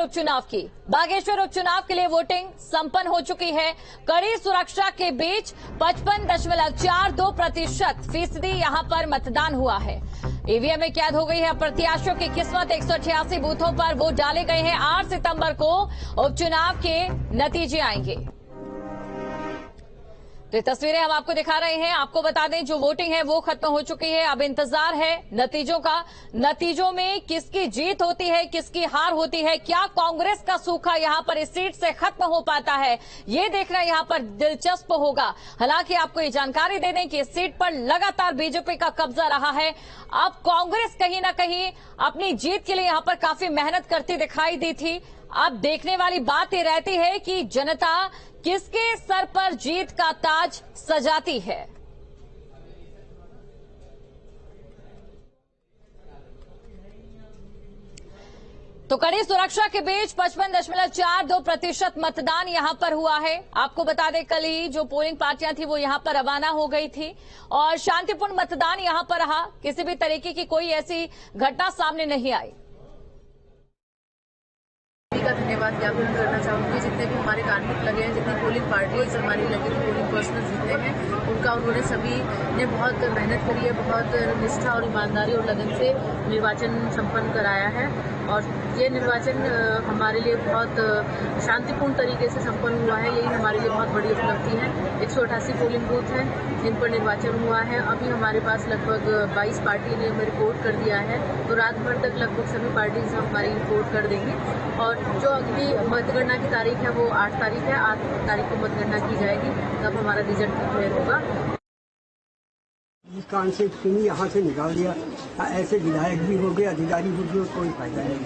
उपचुनाव की बागेश्वर उपचुनाव के लिए वोटिंग संपन्न हो चुकी है। कड़ी सुरक्षा के बीच 55.42% यहां पर मतदान हुआ है। ईवीएम में कैद हो गई है प्रत्याशियों की किस्मत। 188 बूथों पर वोट डाले गए हैं। 8 सितंबर को उपचुनाव के नतीजे आएंगे। तो ये तस्वीरें हम आपको दिखा रहे हैं। आपको बता दें जो वोटिंग है वो खत्म हो चुकी है। अब इंतजार है नतीजों का। नतीजों में किसकी जीत होती है, किसकी हार होती है, क्या कांग्रेस का सूखा यहां पर इस सीट से खत्म हो पाता है, ये देखना यहां पर दिलचस्प होगा। हालांकि आपको ये जानकारी दे दें कि इस सीट पर लगातार बीजेपी का कब्जा रहा है। अब कांग्रेस कहीं ना कहीं अपनी जीत के लिए यहां पर काफी मेहनत करती दिखाई दी थी। अब देखने वाली बात ये रहती है कि जनता किसके सर पर जीत का ताज सजाती है। तो कड़ी सुरक्षा के बीच 55.42% मतदान यहां पर हुआ है। आपको बता दें कल ही जो पोलिंग पार्टियां थी वो यहां पर रवाना हो गई थी और शांतिपूर्ण मतदान यहां पर रहा। किसी भी तरीके की कोई ऐसी घटना सामने नहीं आई। का धन्यवाद ज्ञापन करना चाहूंगी। जितने भी हमारे कार्मिक लगे हैं, जितनी पोलिंग पार्टीज हमारी लगी थी, पोलिंग पर्सनल जितने हैं, उनका उन्होंने सभी ने बहुत मेहनत करी है, बहुत निष्ठा और ईमानदारी और लगन से निर्वाचन संपन्न कराया है। और ये निर्वाचन हमारे लिए बहुत शांतिपूर्ण तरीके से संपन्न हुआ है। यही हमारे लिए बहुत बड़ी उपलब्धि है। 188 पोलिंग बूथ हैं जिन पर निर्वाचन हुआ है। अभी हमारे पास लगभग 22 पार्टी ने रिपोर्ट कर दिया है, तो रात भर तक लगभग सभी पार्टीज हमारी रिपोर्ट कर देंगी। और जो अगली मतगणना की तारीख है वो 8 तारीख है। 8 तारीख को मतगणना की जाएगी, तब हमारा रिजल्ट डिक्लेयर होगा। इस कान से तुम्हें यहाँ से निकाल दिया, ऐसे विधायक भी हो गए, अधिकारी हो गए, कोई फायदा नहीं।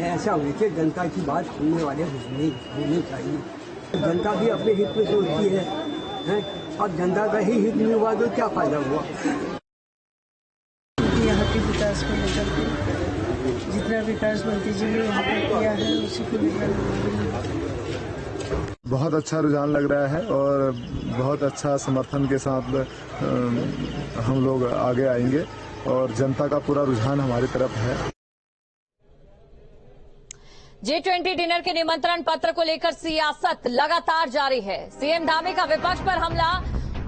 ऐसा होने से जनता की बात सुनने वाले होने चाहिए। जनता भी अपने हित में सोचती है, अब जनता का ही हित नहीं हुआ तो क्या फायदा हुआ। यहाँ के विकास को लेकर के जितना विकास मंत्री जी ने यहाँ पर किया है उसी को लेकर बहुत अच्छा रुझान लग रहा है और बहुत अच्छा समर्थन के साथ हम लोग आगे आएंगे और जनता का पूरा रुझान हमारी तरफ है। G20 डिनर के निमंत्रण पत्र को लेकर सियासत लगातार जारी है। सीएम धामी का विपक्ष पर हमला।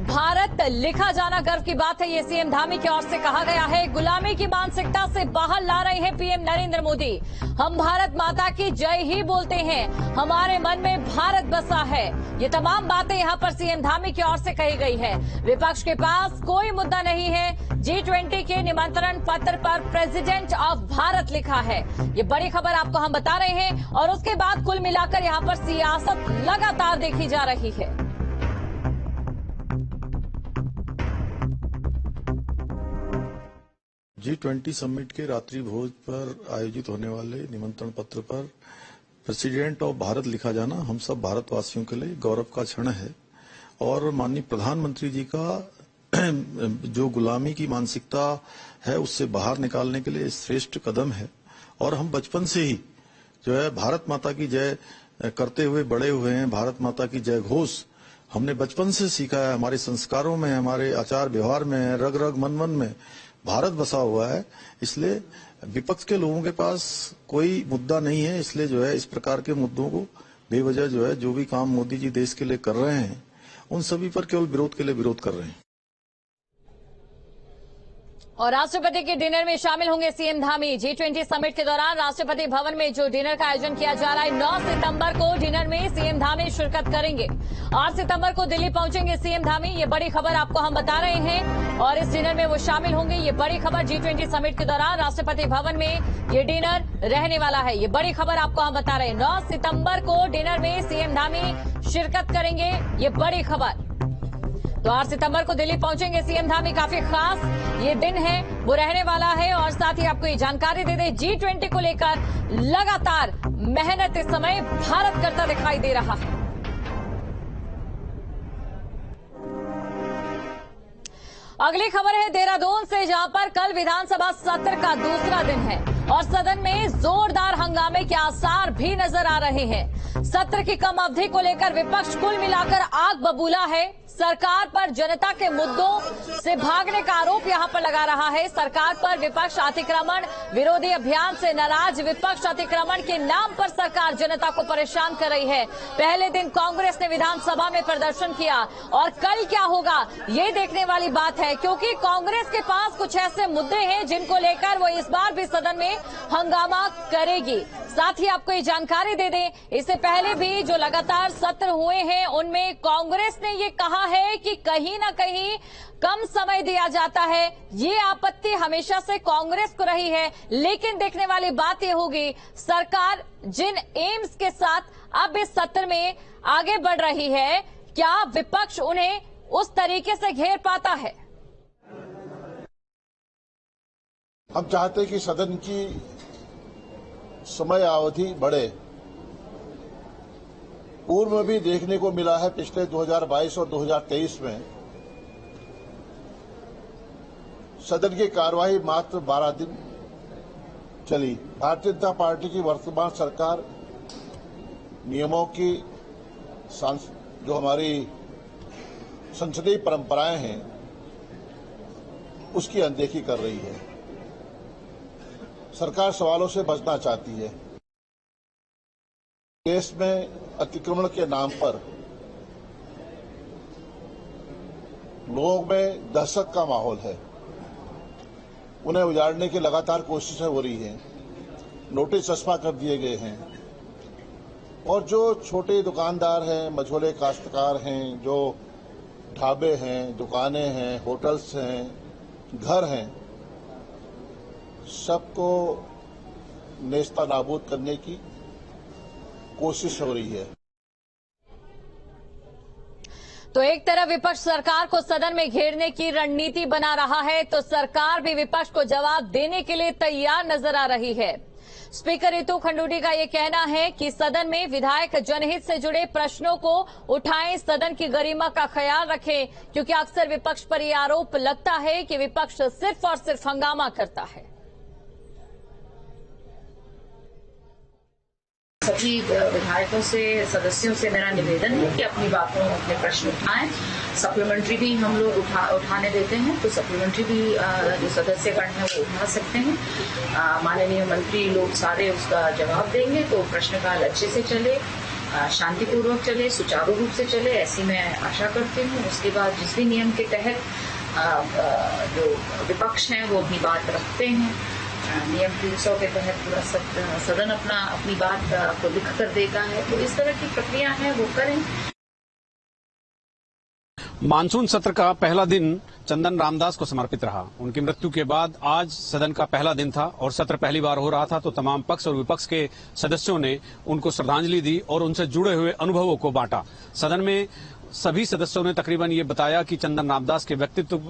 भारत लिखा जाना गर्व की बात है, ये सीएम धामी की ओर से कहा गया है। गुलामी की मानसिकता से बाहर ला रहे हैं पीएम नरेंद्र मोदी। हम भारत माता की जय ही बोलते हैं, हमारे मन में भारत बसा है। ये तमाम बातें यहां पर सीएम धामी की ओर से कही गई है। विपक्ष के पास कोई मुद्दा नहीं है। G20 के निमंत्रण पत्र पर प्रेसिडेंट ऑफ भारत लिखा है। ये बड़ी खबर आपको हम बता रहे हैं और उसके बाद कुल मिलाकर यहां पर सियासत लगातार देखी जा रही है। G20 समिट के रात्रि भोज पर आयोजित होने वाले निमंत्रण पत्र पर प्रेसिडेंट ऑफ भारत लिखा जाना हम सब भारतवासियों के लिए गौरव का क्षण है और माननीय प्रधानमंत्री जी का जो गुलामी की मानसिकता है उससे बाहर निकालने के लिए श्रेष्ठ कदम है। और हम बचपन से ही जो है भारत माता की जय करते हुए बड़े हुए हैं। भारत माता की जय घोष हमने बचपन से सीखा है, हमारे संस्कारों में, हमारे आचार व्यवहार में, रग रग मन मन में भारत बसा हुआ है। इसलिए विपक्ष के लोगों के पास कोई मुद्दा नहीं है। इसलिए जो है इस प्रकार के मुद्दों को बेवजह जो है जो भी काम मोदी जी देश के लिए कर रहे हैं उन सभी पर केवल विरोध के लिए विरोध कर रहे हैं। और राष्ट्रपति के डिनर में शामिल होंगे सीएम धामी। G20 समिट के दौरान राष्ट्रपति भवन में जो डिनर का आयोजन किया जा रहा है, 9 सितंबर को डिनर में सीएम धामी शिरकत करेंगे। 8 सितंबर को दिल्ली पहुंचेंगे सीएम धामी। ये बड़ी खबर आपको हम बता रहे हैं और इस डिनर में वो शामिल होंगे। ये बड़ी खबर G20 समिट के दौरान राष्ट्रपति भवन में ये डिनर रहने वाला है। ये बड़ी खबर आपको हम बता रहे हैं। 9 सितंबर को डिनर में सीएम धामी शिरकत करेंगे। ये बड़ी खबर। तो 8 सितंबर को दिल्ली पहुंचेंगे सीएम धामी। काफी खास ये दिन है वो रहने वाला है। और साथ ही आपको ये जानकारी दे दें G20 को लेकर लगातार मेहनत इस समय भारत करता दिखाई दे रहा है। अगली खबर है देहरादून से, जहां पर कल विधानसभा सत्र का दूसरा दिन है और सदन में जोरदार हंगामे के आसार भी नजर आ रहे हैं। सत्र की कम अवधि को लेकर विपक्ष कुल मिलाकर आग बबूला है। सरकार पर जनता के मुद्दों से भागने का आरोप यहां पर लगा रहा है। सरकार पर विपक्ष अतिक्रमण विरोधी अभियान से नाराज विपक्ष अतिक्रमण के नाम पर सरकार जनता को परेशान कर रही है। पहले दिन कांग्रेस ने विधानसभा में प्रदर्शन किया और कल क्या होगा ये देखने वाली बात है, क्योंकि कांग्रेस के पास कुछ ऐसे मुद्दे हैं जिनको लेकर वो इस बार भी सदन में हंगामा करेगी। साथ ही आपको ये जानकारी दे दें, इससे पहले भी जो लगातार सत्र हुए हैं उनमें कांग्रेस ने ये कहा है कि कहीं ना कहीं कम समय दिया जाता है। ये आपत्ति हमेशा से कांग्रेस को रही है, लेकिन देखने वाली बात ये होगी सरकार जिन एम्स के साथ अब इस सत्र में आगे बढ़ रही है, क्या विपक्ष उन्हें उस तरीके से घेर पाता है? हम चाहते हैं कि सदन की समय अवधि बढ़े। पूर्व में भी देखने को मिला है, पिछले 2022 और 2023 में सदन की कार्यवाही मात्र 12 दिन चली। भारतीय जनता पार्टी की वर्तमान सरकार नियमों की जो हमारी संसदीय परंपराएं हैं उसकी अनदेखी कर रही है। सरकार सवालों से बचना चाहती है। देश में अतिक्रमण के नाम पर लोगों में दहशत का माहौल है। उन्हें उजाड़ने की लगातार कोशिशें हो रही हैं। नोटिस चस्पा कर दिए गए हैं और जो छोटे दुकानदार हैं, मझोले काश्तकार हैं, जो ढाबे हैं, दुकानें हैं, होटल्स हैं, घर हैं, सबको नेस्ता नाबूद करने की कोशिश हो रही है। तो एक तरफ विपक्ष सरकार को सदन में घेरने की रणनीति बना रहा है, तो सरकार भी विपक्ष को जवाब देने के लिए तैयार नजर आ रही है। स्पीकर रितु खंडूड़ी का ये कहना है कि सदन में विधायक जनहित से जुड़े प्रश्नों को उठाएं, सदन की गरिमा का ख्याल रखें, क्योंकि अक्सर विपक्ष पर यह आरोप लगता है कि विपक्ष सिर्फ और सिर्फ हंगामा करता है। सभी विधायकों से, सदस्यों से मेरा निवेदन है कि अपनी बातों, अपने प्रश्न उठाएं। सप्लीमेंट्री भी हम लोग उठाने देते हैं, तो सप्लीमेंट्री भी जो सदस्यगण है वो उठा सकते हैं। माननीय मंत्री लोग सारे उसका जवाब देंगे, तो प्रश्नकाल अच्छे से चले, शांतिपूर्वक चले, सुचारू रूप से चले, ऐसी मैं आशा करती हूँ। उसके बाद जिस भी नियम के तहत जो विपक्ष है वो अपनी बात रखते हैं, नियम 300 के तहत पूरा सदन अपनी बात को लिख कर देता है, तो इस तरह की प्रक्रिया है वो करें। मानसून सत्र का पहला दिन चंदन रामदास को समर्पित रहा। उनकी मृत्यु के बाद आज सदन का पहला दिन था और सत्र पहली बार हो रहा था, तो तमाम पक्ष और विपक्ष के सदस्यों ने उनको श्रद्धांजलि दी और उनसे जुड़े हुए अनुभवों को बांटा। सदन में सभी सदस्यों ने तकरीबन ये बताया कि चंदन रामदास के व्यक्तित्व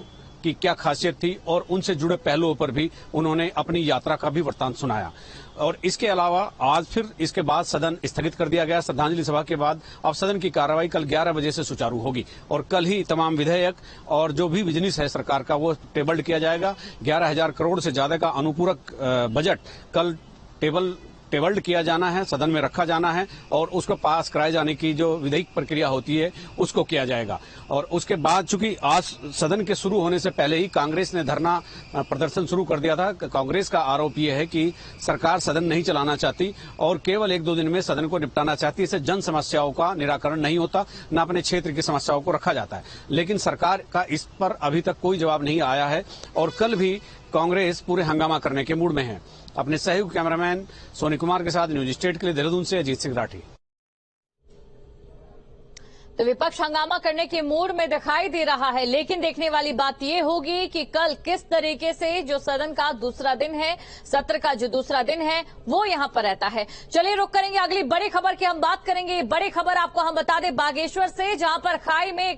की क्या खासियत थी और उनसे जुड़े पहलुओं पर भी उन्होंने अपनी यात्रा का भी वृत्तांत सुनाया। और इसके अलावा आज फिर इसके बाद सदन स्थगित कर दिया गया। श्रद्धांजलि सभा के बाद अब सदन की कार्रवाई कल 11 बजे से सुचारू होगी और कल ही तमाम विधेयक और जो भी बिजनेस है सरकार का वो टेबल्ड किया जाएगा। 11,000 करोड़ से ज्यादा का अनुपूरक बजट कल टेबल्ड किया जाना है, सदन में रखा जाना है और उसको पास कराए जाने की जो विधायिक प्रक्रिया होती है उसको किया जाएगा। और उसके बाद चूंकि आज सदन के शुरू होने से पहले ही कांग्रेस ने धरना प्रदर्शन शुरू कर दिया था। कांग्रेस का आरोप यह है कि सरकार सदन नहीं चलाना चाहती और केवल 1-2 दिन में सदन को निपटाना चाहती है। इससे जन समस्याओं का निराकरण नहीं होता, न अपने क्षेत्र की समस्याओं को रखा जाता है। लेकिन सरकार का इस पर अभी तक कोई जवाब नहीं आया है और कल भी कांग्रेस पूरे हंगामा करने के मूड में है। अपने सहयोगी कैमरामैन सोनी कुमार के साथ न्यूज स्टेट के लिए देहरादून से अजीत सिंह राठी। तो विपक्ष हंगामा करने के मूड में दिखाई दे रहा है, लेकिन देखने वाली बात यह होगी कि कल किस तरीके से जो सदन का दूसरा दिन है, सत्र का जो दूसरा दिन है, वो यहां पर रहता है। चलिए रुक करेंगे, अगली बड़ी खबर की हम बात करेंगे। बड़ी खबर आपको हम बता दें बागेश्वर से, जहां पर खाई में